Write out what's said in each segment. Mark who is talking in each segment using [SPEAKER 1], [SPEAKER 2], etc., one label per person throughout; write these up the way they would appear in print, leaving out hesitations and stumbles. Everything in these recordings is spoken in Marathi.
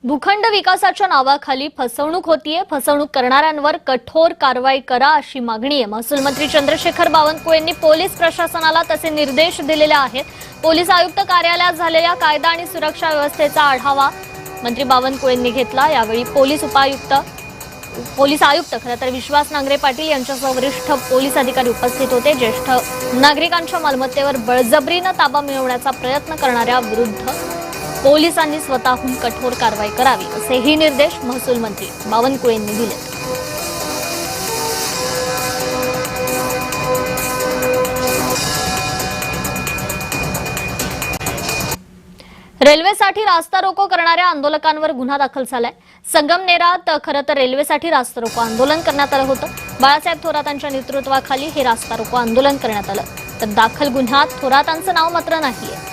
[SPEAKER 1] भूखंड विकासाच्या नावाखाली फसवणूक होतीये। फसवणूक करणाऱ्यांवर कठोर कारवाई करा अशी मागणी आहे। महसूल मंत्री चंद्रशेखर बावनकुळे यांनी पोलीस प्रशासनाला तसे निर्देश दिलेले आहेत। पोलीस आयुक्त कार्यालयात झालेल्या कायदा आणि सुरक्षा व्यवस्थेचा आढावा मंत्री बावनकुळेंनी घेतला। यावेळी पोलीस आयुक्त खरं तर विश्वास नांगरे पाटील यांच्यासह वरिष्ठ पोलीस अधिकारी उपस्थित होते। ज्येष्ठ नागरिकांच्या मालमत्तेवर बळजबरीने ताबा मिळवण्याचा प्रयत्न करणाऱ्या विरुद्ध पोलिसांनी स्वतःहून कठोर कारवाई करावी असेही निर्देश महसूल मंत्री बावनकुळेंनी दिले। रेल्वेसाठी रास्ता रोको करणाऱ्या आंदोलकांवर गुन्हा दाखल झालाय। संगमनेरात खरं तर रेल्वेसाठी रास्ता रोको आंदोलन करण्यात आलं होतं। बाळासाहेब थोरातांच्या नेतृत्वाखाली हे रास्ता रोको आंदोलन करण्यात आलं, तर दाखल गुन्ह्यात थोरातांचं नाव मात्र नाहीये।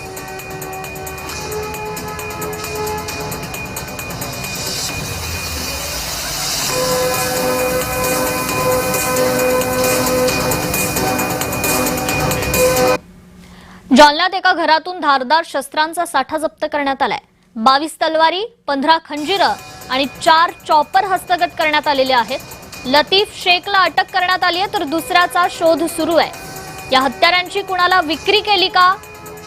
[SPEAKER 1] जालन्यात एका घरातून धारदार शस्त्रांचा साठा जप्त करण्यात आलाय। 22 तलवारी, 15 खंजीरं आणि 4 चॉपर हस्तगत करण्यात आलेले आहेत। लतीफ शेखला अटक करण्यात आली आहे, तर दुसऱ्याचा शोध सुरू आहे। या हत्यारांची कुणाला विक्री केली का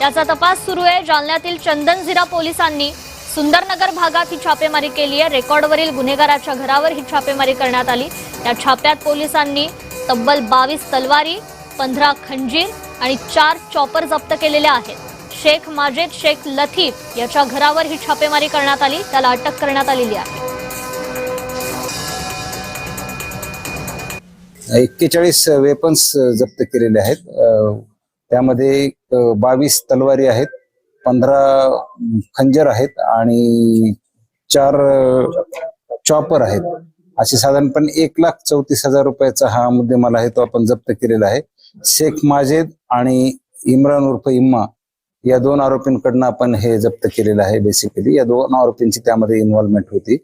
[SPEAKER 1] याचा तपास सुरू आहे। जालन्यातील चंदनझिरा पोलिसांनी सुंदरनगर भागात ही छापेमारी केली आहे। रेकॉर्डवरील गुन्हेगाराच्या घरावर ही छापेमारी करण्यात आली। या छाप्यात पोलिसांनी तब्बल 22 तलवारी, 15 खंजीर आणि 4 चॉपर जप्त केलेले आहेत। शेख माजेद शेख लतीफ याच्या घरावर ही छापेमारी करण्यात आली, त्याला अटक करण्यात आलेली आहे।
[SPEAKER 2] 41 वेपन्स जप्त केलेले आहेत। त्यामध्ये 22 तलवारी आहेत, 15 खंजर आहेत आणि 4 चॉपर आहेत। असे साधारणपणे 1,34,000 रुपयाचा हा मुद्देमाल आहे, तो आपण जप्त केलेला आहे। शेख माजेद आणि इम्रान उर्फ इम्मा या 2 आरोपींकडनं आपण हे जप्त केलेलं आहे। बेसिकली या 2 आरोपींची त्यामध्ये इन्व्हॉल्वमेंट होती।